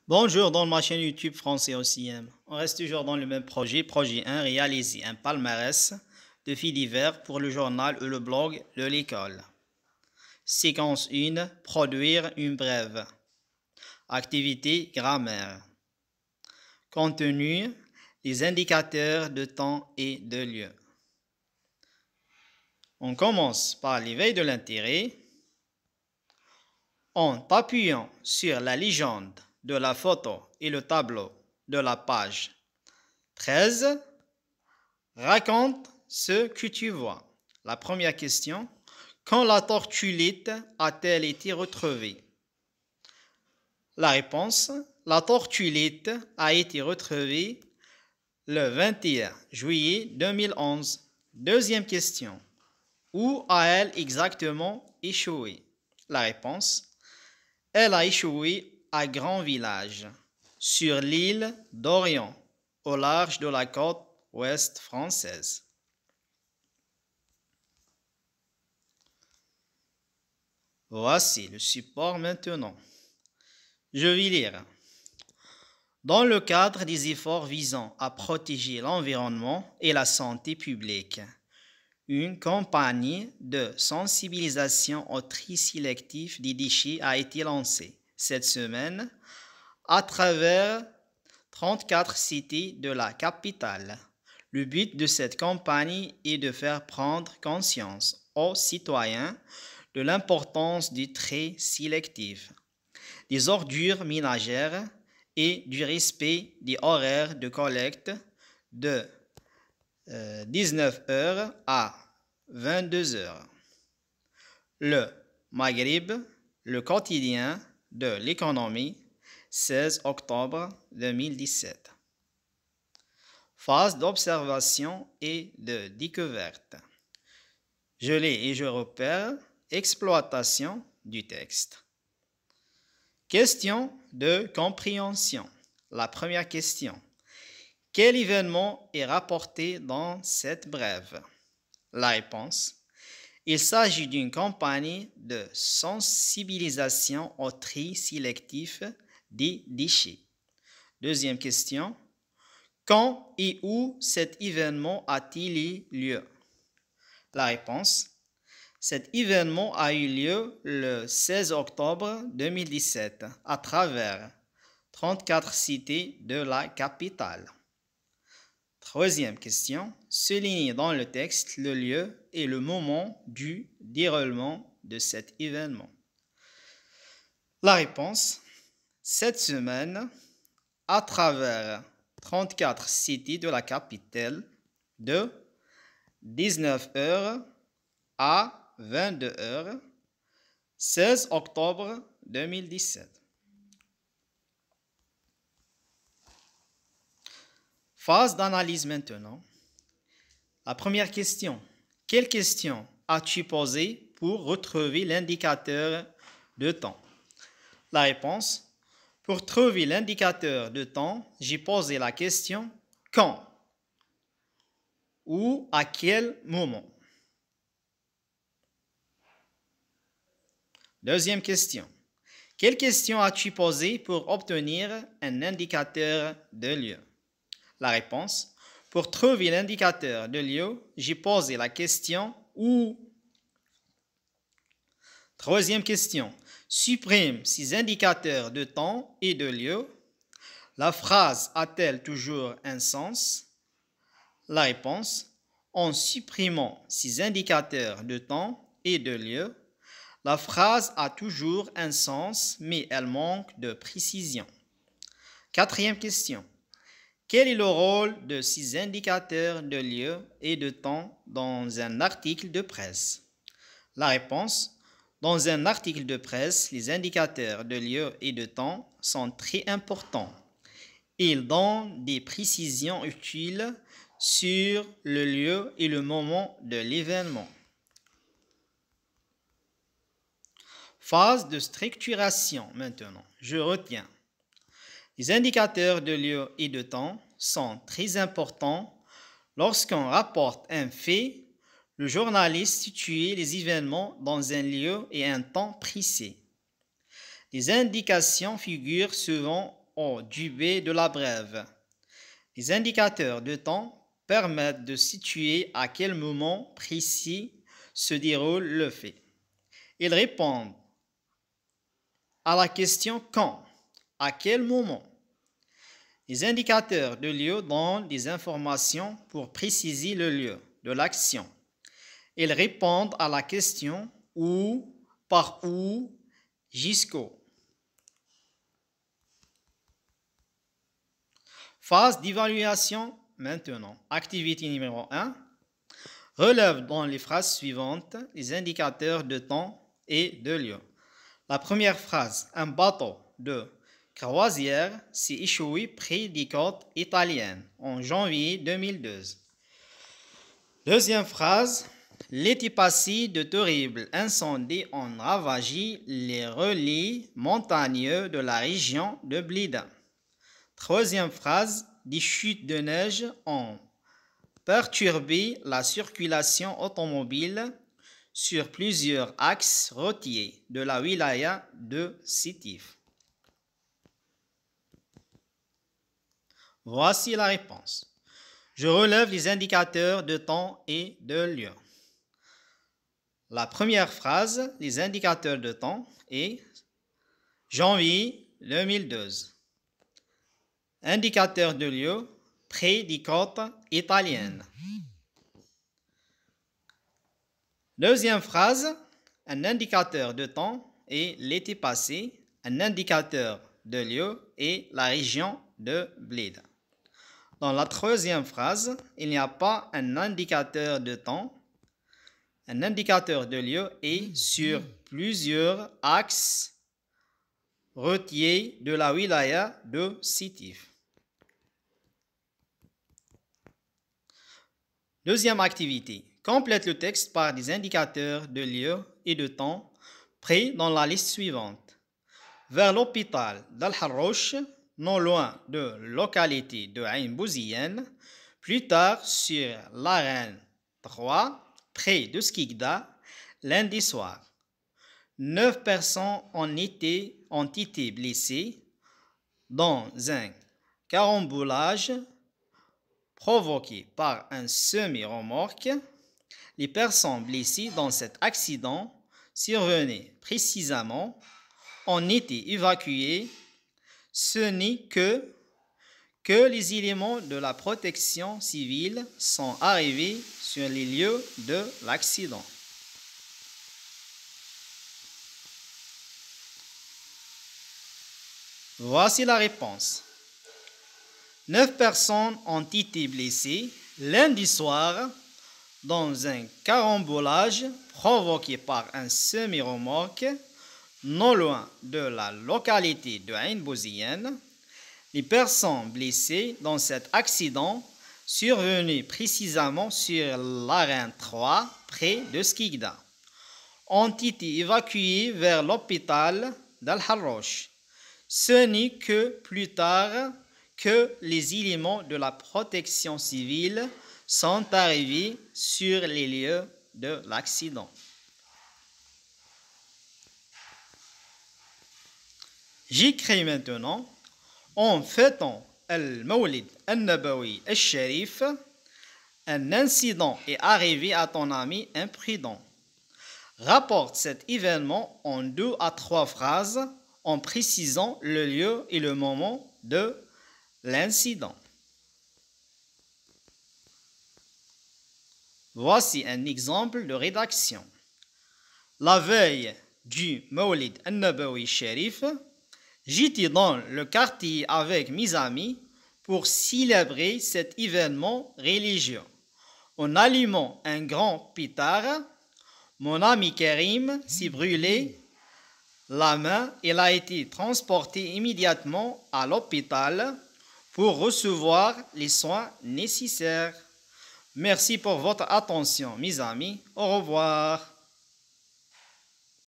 Bonjour, dans ma chaîne YouTube Français OCM. On reste toujours dans le même projet. Projet 1, réaliser un palmarès de faits divers pour le journal ou le blog de l'école. Séquence 1, produire une brève. Activité, grammaire. Contenu, les indicateurs de temps et de lieu. On commence par l'éveil de l'intérêt. En appuyant sur la légende de la photo et le tableau de la page 13, raconte ce que tu vois. La première question, quand la tortue a-t-elle été retrouvée? La réponse, la tortue a été retrouvée le 21 juillet 2011. Deuxième question, où a-t-elle exactement échoué? La réponse, elle a échoué à Grand Village, sur l'île d'Orient, au large de la côte ouest française. Voici le support maintenant. Je vais lire. Dans le cadre des efforts visant à protéger l'environnement et la santé publique, une campagne de sensibilisation au tri sélectif des déchets a été lancée cette semaine à travers 34 cités de la capitale. Le but de cette campagne est de faire prendre conscience aux citoyens de l'importance du tri sélectif, des ordures ménagères et du respect des horaires de collecte de 19 h à 22 h. Le Maghreb, le quotidien de l'économie, 16 octobre 2017. Phase d'observation et de découverte. Je lis et je repère. Exploitation du texte. Question de compréhension. La première question. Quel événement est rapporté dans cette brève? La réponse. Il s'agit d'une campagne de sensibilisation au tri sélectif des déchets. Deuxième question. Quand et où cet événement a-t-il eu lieu? La réponse. Cet événement a eu lieu le 16 octobre 2017 à travers 34 cités de la capitale. Troisième question. Soulignez dans le texte le lieu et le moment du déroulement de cet événement. La réponse. Cette semaine, à travers 34 cités de la capitale, de 19 h à 22 h, 16 octobre 2017. Phase d'analyse maintenant. La première question. Quelle question as-tu posée pour retrouver l'indicateur de temps? La réponse. Pour trouver l'indicateur de temps, j'ai posé la question quand ou à quel moment. Deuxième question. Quelle question as-tu posée pour obtenir un indicateur de lieu? La réponse. Pour trouver l'indicateur de lieu, j'ai posé la question où. Troisième question. Supprime ces indicateurs de temps et de lieu. La phrase a-t-elle toujours un sens? La réponse. En supprimant ces indicateurs de temps et de lieu, la phrase a toujours un sens, mais elle manque de précision. Quatrième question. Quel est le rôle de ces indicateurs de lieu et de temps dans un article de presse? La réponse. Dans un article de presse, les indicateurs de lieu et de temps sont très importants. Ils donnent des précisions utiles sur le lieu et le moment de l'événement. Phase de structuration maintenant. Je retiens. Les indicateurs de lieu et de temps sont très importants. Lorsqu'on rapporte un fait, le journaliste situe les événements dans un lieu et un temps précis. Les indications figurent souvent au début de la brève. Les indicateurs de temps permettent de situer à quel moment précis se déroule le fait. Ils répondent à la question quand, à quel moment. Les indicateurs de lieu donnent des informations pour préciser le lieu de l'action. Ils répondent à la question où, par où, jusqu'où. Phase d'évaluation maintenant. Activité numéro 1. Relève dans les phrases suivantes les indicateurs de temps et de lieu. La première phrase, un bateau de croisière s'est échoué près des côtes italiennes en janvier 2012. Deuxième phrase, l'été passé, de terribles incendies ont ravagé les relais montagneux de la région de Blida. Troisième phrase, des chutes de neige ont perturbé la circulation automobile sur plusieurs axes routiers de la wilaya de Sétif. Voici la réponse. Je relève les indicateurs de temps et de lieu. La première phrase, les indicateurs de temps est janvier 2012. Indicateur de lieu, près des côtes italiennes. Deuxième phrase, un indicateur de temps est l'été passé, un indicateur de lieu est la région de Blida. Dans la troisième phrase, il n'y a pas un indicateur de temps. Un indicateur de lieu est sur plusieurs axes routiers de la wilaya de Sétif. Deuxième activité. Complète le texte par des indicateurs de lieu et de temps pris dans la liste suivante. Vers l'hôpital d'Al-Harrouch, non loin de localité de Ain Bouzienne, plus tard sur l'Arène 3, près de Skikda, lundi soir. 9 personnes ont été blessées dans un carambolage provoqué par un semi-remorque. Les personnes blessées dans cet accident survenu précisément ont été évacuées. Ce n'est que les éléments de la protection civile sont arrivés sur les lieux de l'accident. Voici la réponse. 9 personnes ont été blessées lundi soir dans un carambolage provoqué par un semi-remorque non loin de la localité de Ain Bouzienne. Les personnes blessées dans cet accident survenu précisément sur l'Arène 3 près de Skikda ont été évacuées vers l'hôpital d'Al-Harrouch. Ce n'est que plus tard que les éléments de la protection civile sont arrivés sur les lieux de l'accident. J'écris maintenant en fêtant Al-Mawlid Al-Nabawi Al-Sharif. Un incident est arrivé à ton ami imprudent. Rapporte cet événement en 2 à 3 phrases en précisant le lieu et le moment de l'incident. Voici un exemple de rédaction. La veille du Mawlid Al-Nabawi Sharif, j'étais dans le quartier avec mes amis pour célébrer cet événement religieux. En allumant un grand pétard, mon ami Karim s'est brûlé la main. Il a été transporté immédiatement à l'hôpital pour recevoir les soins nécessaires. Merci pour votre attention, mes amis. Au revoir.